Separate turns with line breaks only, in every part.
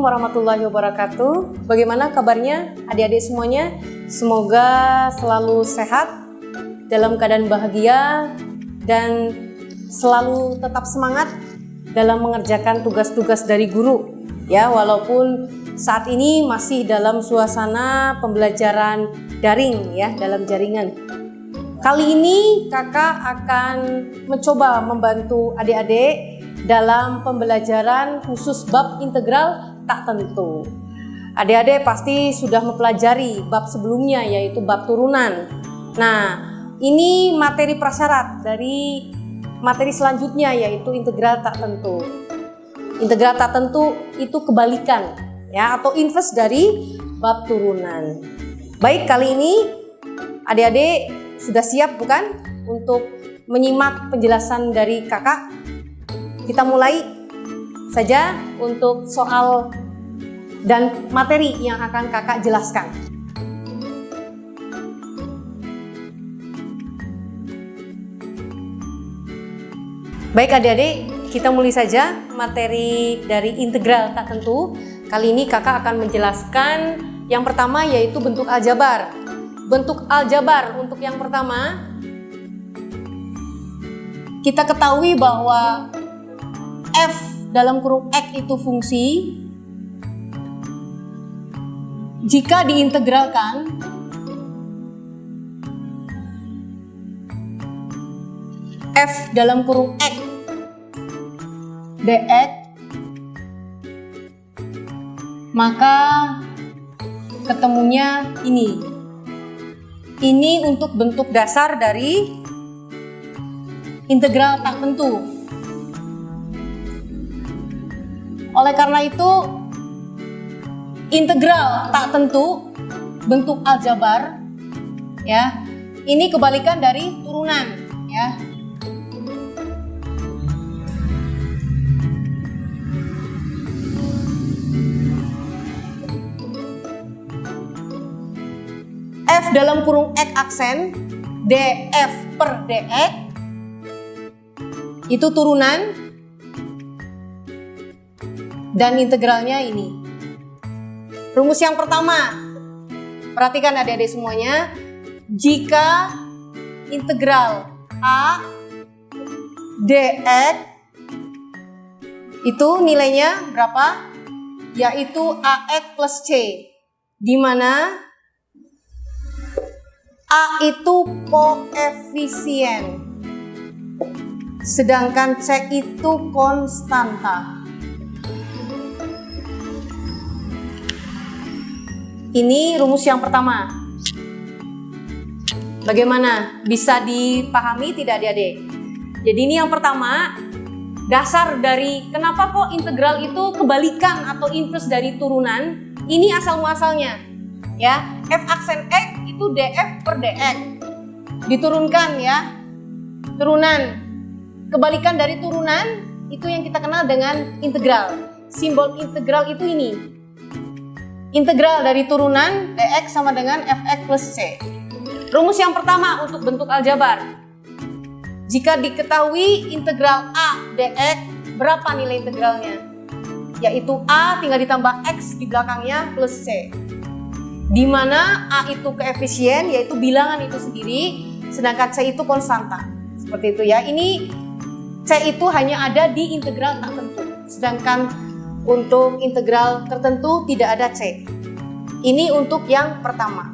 warahmatullahi wabarakatuh. Bagaimana kabarnya adik-adik semuanya? Semoga selalu sehat, dalam keadaan bahagia, dan selalu tetap semangat dalam mengerjakan tugas-tugas dari guru. Ya, walaupun saat ini masih dalam suasana pembelajaran daring ya, dalam jaringan. Kali ini kakak akan mencoba membantu adik-adik dalam pembelajaran khusus bab integral tak tentu. Adik-adik pasti sudah mempelajari bab sebelumnya, yaitu bab turunan. Nah, ini materi prasyarat dari materi selanjutnya, yaitu integral tak tentu. Integral tak tentu itu kebalikan ya, atau inverse dari bab turunan. Baik, kali ini adik-adik sudah siap bukan untuk menyimak penjelasan dari kakak? Kita mulai saja untuk soal dan materi yang akan kakak jelaskan. Baik adik-adik, kita mulai saja materi dari integral tak tentu. Kali ini kakak akan menjelaskan yang pertama, yaitu bentuk aljabar. Bentuk aljabar untuk yang pertama, kita ketahui bahwa f dalam kurung x itu fungsi. Jika diintegralkan, f dalam kurung x dx, maka ketemunya ini. Ini untuk bentuk dasar dari integral tak tentu. Oleh karena itu, integral tak tentu bentuk aljabar ya, ini kebalikan dari turunan ya. F dalam kurung X aksen df per dx itu turunan, dan integralnya ini. Rumus yang pertama, perhatikan adik-adik semuanya. Jika integral a dx itu nilainya berapa? Yaitu ax plus c, di mana a itu koefisien, sedangkan c itu konstanta. Ini rumus yang pertama. Bagaimana? Bisa dipahami tidak adik-adik? Jadi ini yang pertama, dasar dari kenapa kok integral itu kebalikan atau inverse dari turunan. Ini asal-muasalnya ya. F aksen X itu df per dx. Diturunkan ya. Turunan. Kebalikan dari turunan itu yang kita kenal dengan integral. Simbol integral itu ini. Integral dari turunan dx sama dengan fx plus c. Rumus yang pertama untuk bentuk aljabar. Jika diketahui integral a dx, berapa nilai integralnya? Yaitu a tinggal ditambah x di belakangnya plus c. Di mana a itu koefisien, yaitu bilangan itu sendiri, sedangkan c itu konstanta. Seperti itu ya. Ini c itu hanya ada di integral tak tentu. Sedangkan untuk integral tertentu tidak ada C. Ini untuk yang pertama.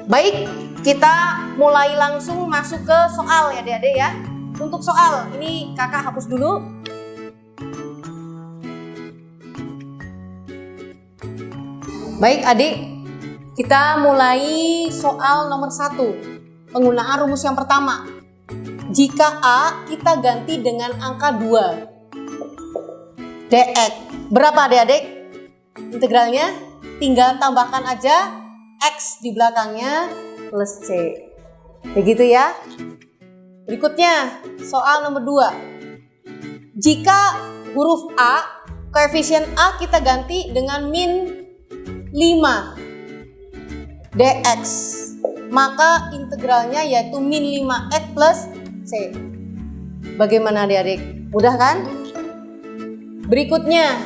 Baik, kita mulai langsung masuk ke soal ya adik-adik ya. Untuk soal, ini kakak hapus dulu. Baik adik, kita mulai soal nomor 1. Penggunaan rumus yang pertama. Jika A kita ganti dengan angka 2. dx. Berapa adik-adik? Integralnya tinggal tambahkan aja x di belakangnya plus c. Begitu ya. Berikutnya soal nomor 2. Jika huruf A, koefisien A kita ganti dengan min 5 dx, maka integralnya yaitu min 5x plus c. Bagaimana adik-adik? Mudah kan? Berikutnya,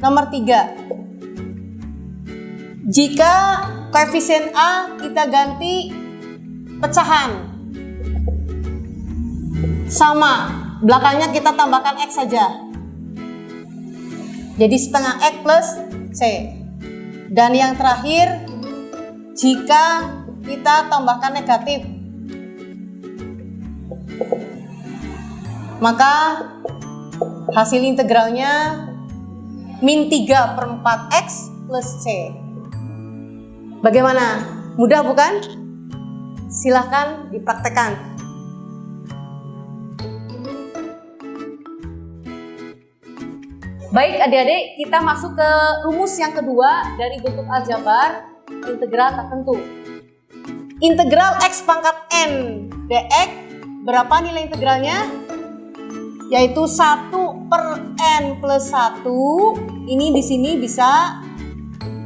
Nomor 3. Jika koefisien A kita ganti pecahan, sama, belakangnya kita tambahkan X saja. Jadi setengah X plus C. Dan yang terakhir, jika kita tambahkan negatif, maka hasil integralnya min 3/4X plus C. Bagaimana? Mudah bukan? Silahkan dipraktekkan. Baik adik-adik, kita masuk ke rumus yang kedua dari bentuk aljabar integral tertentu. Integral X pangkat N dx, berapa nilai integralnya? Yaitu 1/N plus 1, ini di sini bisa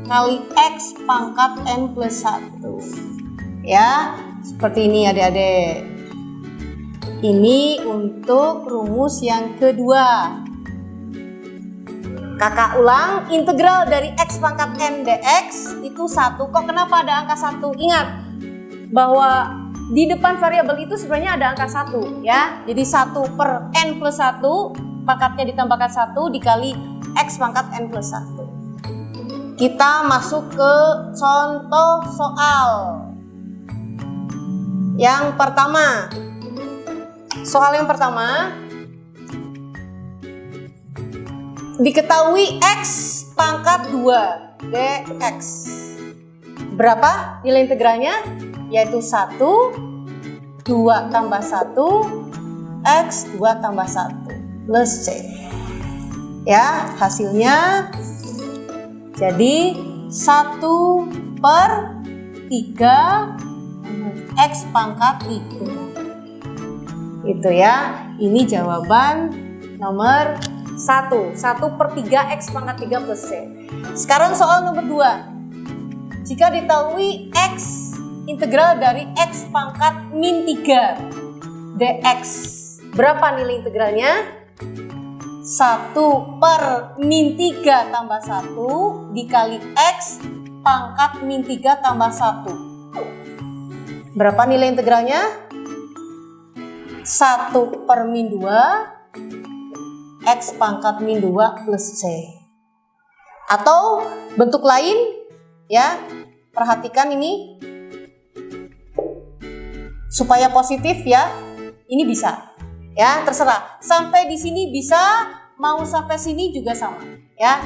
kali X pangkat N plus 1. Ya, seperti ini adik-adik. Ini untuk rumus yang kedua. Kakak ulang, integral dari X pangkat N dx itu 1. Kok kenapa ada angka 1? Ingat bahwa di depan variabel itu sebenarnya ada angka 1 ya. Jadi 1/N plus 1, pangkatnya ditambahkan 1 dikali X pangkat N plus 1. Kita masuk ke contoh soal. Yang pertama. Soal yang pertama. Diketahui X pangkat 2 dx. Berapa nilai integralnya? Yaitu 1, 2 tambah 1, X 2 tambah 1 plus C. Ya, hasilnya jadi 1/3 X pangkat 3. Itu ya, ini jawaban nomor 1. 1/3 X pangkat 3 plus C. Sekarang soal nomor 2. Jika diketahui X integral dari X pangkat min 3 dx. Berapa nilai integralnya? 1/min 3 tambah 1 dikali X pangkat min 3 tambah 1. Berapa nilai integralnya? 1/min 2 X pangkat min 2 plus C. Atau bentuk lain ya, perhatikan ini supaya positif ya. Ini bisa ya, terserah. Sampai di sini bisa, mau sampai sini juga sama ya.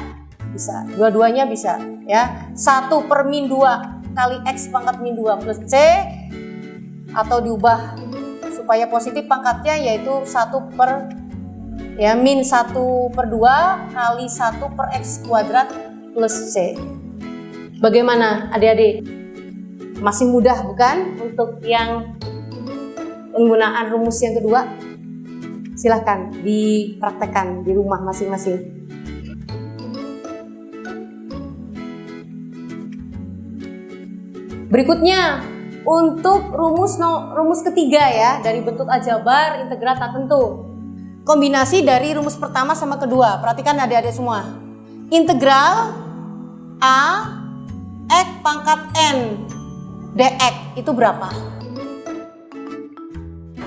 Bisa, dua-duanya bisa ya. 1/min 2 kali X pangkat min 2 plus C, atau diubah supaya positif pangkatnya yaitu min 1/2 kali 1/X kuadrat plus C. Bagaimana adik-adik? Masih mudah bukan untuk yang penggunaan rumus yang kedua? Silahkan dipraktekkan di rumah masing-masing. Berikutnya untuk rumus ketiga ya, dari bentuk aljabar integral tak tentu. Kombinasi dari rumus pertama sama kedua. Perhatikan adik-adik semua. Integral A X pangkat N dx itu berapa?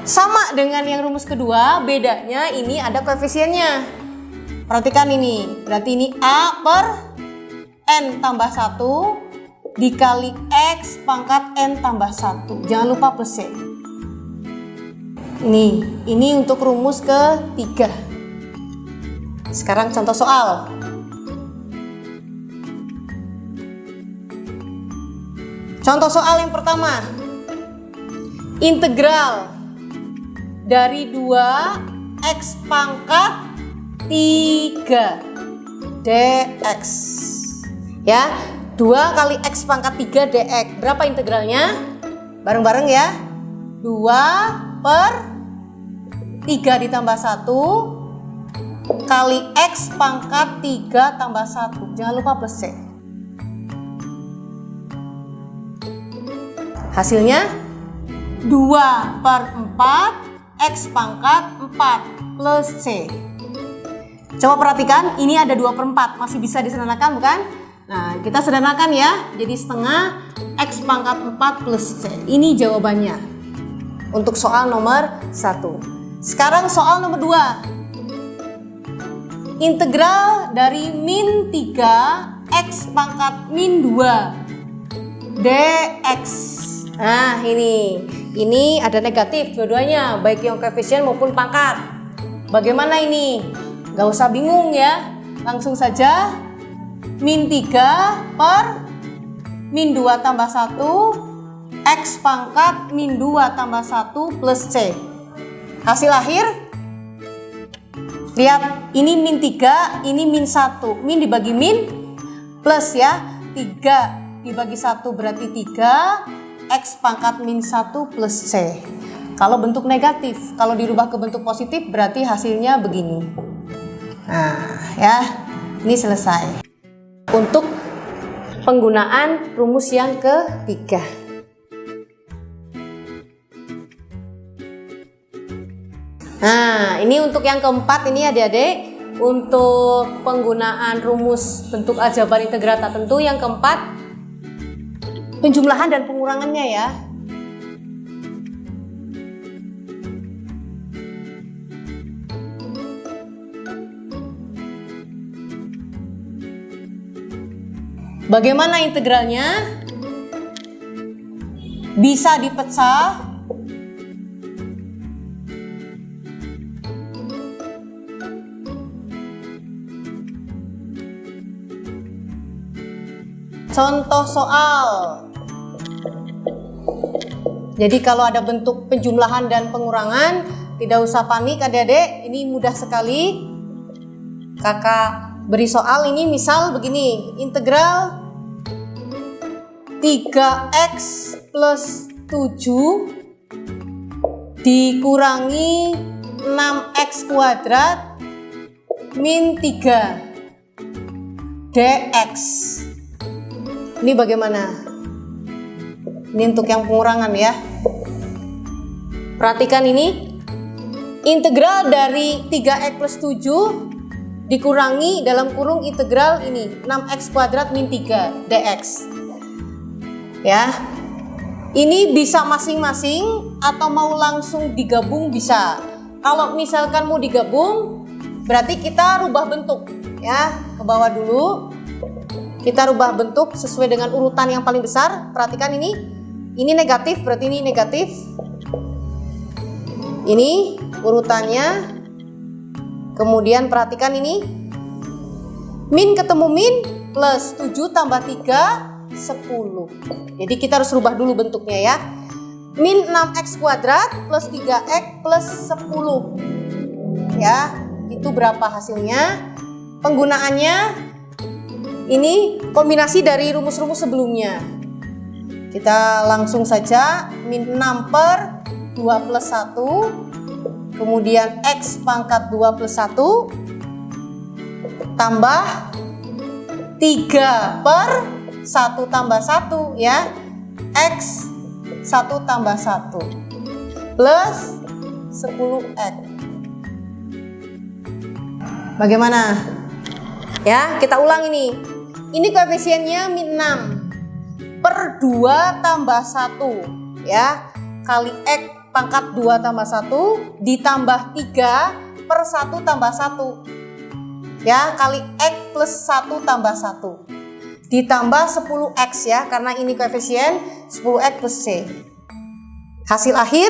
Sama dengan yang rumus kedua, bedanya ini ada koefisiennya. Perhatikan ini, berarti ini A/N tambah 1 dikali X pangkat N tambah 1. Jangan lupa plus C. Ini untuk rumus ketiga. Sekarang contoh soal. Contoh soal yang pertama. Integral dari 2X pangkat 3 dx. Ya, 2 kali X pangkat 3 dx. Berapa integralnya? Bareng-bareng ya. 2/3 ditambah 1 kali X pangkat 3 tambah 1. Jangan lupa plus C. Hasilnya 2/4 X pangkat 4 plus C. Coba perhatikan, ini ada 2/4, masih bisa disederhanakan bukan? Nah, kita sederhanakan ya, jadi setengah X pangkat 4 plus C. Ini jawabannya untuk soal nomor 1. Sekarang soal nomor 2. Integral dari min 3 X pangkat min 2 dx. Nah, ini ada negatif dua-duanya, baik yang koefisien maupun pangkat. Bagaimana ini? Gak usah bingung ya, langsung saja min 3 per min 2 tambah 1 X pangkat min 2 tambah 1 plus C. Hasil akhir, lihat, ini min 3, ini min 1. Min dibagi min plus ya, 3 dibagi 1 berarti 3 X pangkat min 1 plus C. Kalau bentuk negatif, kalau dirubah ke bentuk positif berarti hasilnya begini. Nah ya, ini selesai untuk penggunaan rumus yang ketiga. Nah, ini untuk yang keempat ini adik-adik, untuk penggunaan rumus bentuk aljabar integral tak tentu yang keempat, penjumlahan dan pengurangannya ya. Bagaimana integralnya? Bisa dipecah contoh soal. Jadi kalau ada bentuk penjumlahan dan pengurangan, tidak usah panik adik-adik, ini mudah sekali. Kakak beri soal ini misal begini, integral 3x plus 7 dikurangi 6x kuadrat min 3 dx. Ini bagaimana? Ini untuk yang pengurangan ya. Perhatikan ini, integral dari 3x plus 7 dikurangi dalam kurung integral ini 6x kuadrat min 3 dx. Ya, ini bisa masing-masing atau mau langsung digabung bisa. Kalau misalkan mau digabung, berarti kita rubah bentuk ya, ke bawah dulu. Kita rubah bentuk sesuai dengan urutan yang paling besar. Perhatikan ini negatif, berarti ini negatif. Ini urutannya. Kemudian perhatikan ini, min ketemu min, plus 7 tambah 3 10. Jadi kita harus rubah dulu bentuknya ya. Min 6x kuadrat plus 3x plus 10. Ya, itu berapa hasilnya? Penggunaannya ini kombinasi dari rumus-rumus sebelumnya. Kita langsung saja, min 6 per 2 plus 1, kemudian x pangkat 2 plus 1 tambah 3 per 1 tambah 1 ya, x 1 tambah 1 plus 10x. Bagaimana? Ya, kita ulang ini. Ini koefisiennya min 6 per 2 tambah 1 ya, kali x pangkat 2 tambah 1 ditambah 3 per 1 tambah 1 ya, kali x plus 1 tambah 1 ditambah 10x ya, karena ini koefisien 10x plus c. Hasil akhir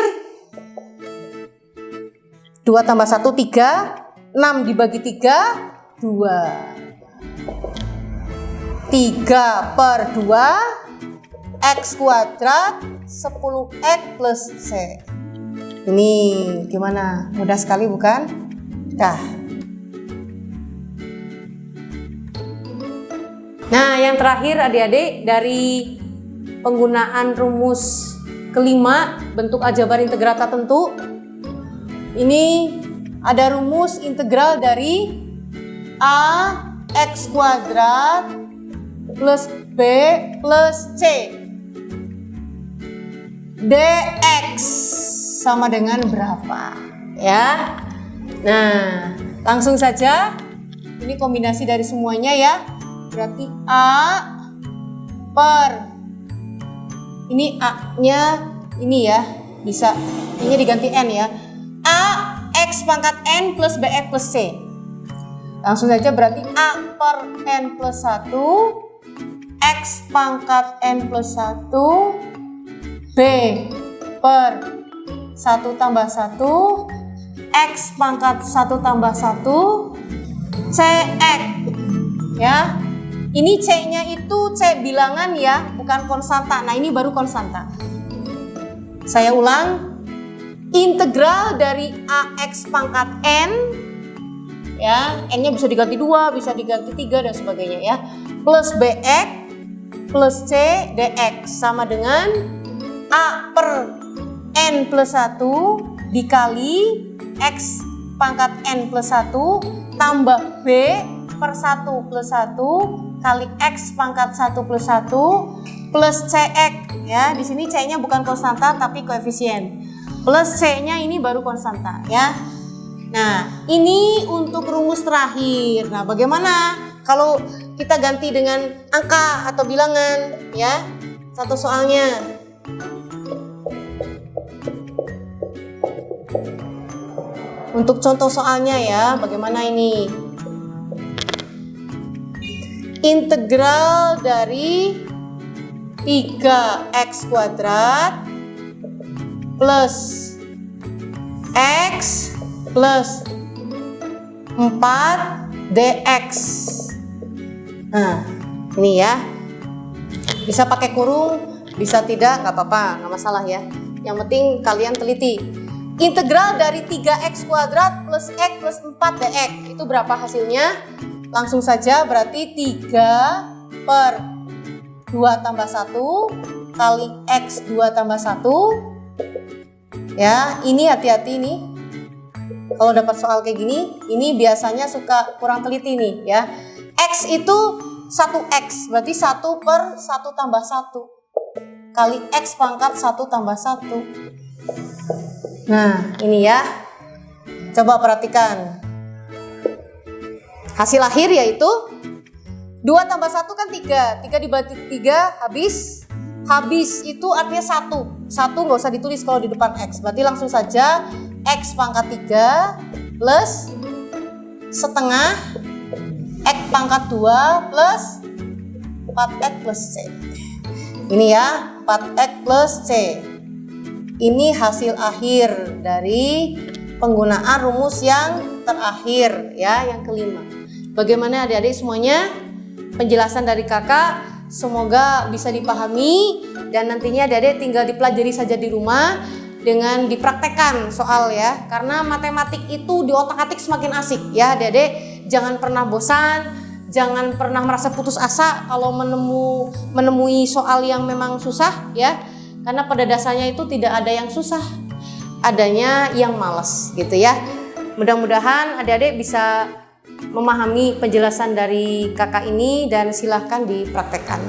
2 tambah 1 3, 6 dibagi 3 2, 3 per 2 x kuadrat 10x plus c. Ini gimana? Mudah sekali bukan? Nah, yang terakhir adik-adik, dari penggunaan rumus kelima bentuk aljabar integral tak tentu, ini ada rumus integral dari a x kuadrat plus b plus c dx sama dengan berapa ya. Nah, langsung saja ini kombinasi dari semuanya ya. Berarti A per, ini A-nya ini ya, bisa ini diganti N ya. A X pangkat N plus BX plus C. Langsung saja berarti A per N plus 1, X pangkat N plus 1, B per 1 tambah 1, X pangkat 1 tambah 1, CX ya. Ini C-nya itu C bilangan ya, bukan konstanta. Nah ini baru konstanta. Saya ulang, integral dari AX pangkat N ya, N-nya bisa diganti 2, bisa diganti 3 dan sebagainya ya, plus BX plus C DX sama dengan A per N plus 1 dikali X pangkat N plus 1 tambah B per 1 plus 1 kali X pangkat 1 plus 1 plus CX ya. Di sini C-nya bukan konstanta tapi koefisien. Plus C-nya ini baru konstanta ya. Nah, ini untuk rumus terakhir. Nah, bagaimana kalau kita ganti dengan angka atau bilangan ya? Satu soalnya. Untuk contoh soalnya ya, bagaimana ini? Integral dari 3x kuadrat plus x plus 4 dx. Nah, ini ya. Bisa pakai kurung, bisa tidak, nggak apa-apa, nggak masalah ya. Yang penting kalian teliti. Integral dari 3x kuadrat plus x plus 4 dx. Itu berapa hasilnya? Langsung saja berarti 3 per 2 tambah 1 kali x 2 tambah 1. Ya, ini hati-hati nih. Kalau dapat soal kayak gini, ini biasanya suka kurang teliti nih ya. X itu 1x, berarti 1 per 1 tambah 1 kali x pangkat 1 tambah 1. Nah, ini ya. Coba perhatikan. Hasil akhir yaitu 2 tambah 1 kan 3. 3 dibagi 3 habis. Habis itu artinya 1. 1 nggak usah ditulis kalau di depan X. Berarti langsung saja X pangkat 3 plus setengah X pangkat 2 plus 4X plus C. Ini ya, 4X plus C. Ini hasil akhir dari penggunaan rumus yang terakhir ya, yang kelima. Bagaimana adik-adik semuanya? Penjelasan dari kakak semoga bisa dipahami dan nantinya adik-adik tinggal dipelajari saja di rumah dengan dipraktekkan soal ya. Karena matematik itu di otak-atik semakin asik ya adik-adik. Jangan pernah bosan, jangan pernah merasa putus asa kalau menemui soal yang memang susah ya. Karena pada dasarnya itu tidak ada yang susah, adanya yang malas gitu ya. Mudah-mudahan adik-adik bisa memahami penjelasan dari kakak ini dan silahkan dipraktekkan.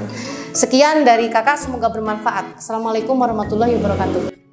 Sekian dari kakak, semoga bermanfaat. Assalamualaikum warahmatullahi wabarakatuh.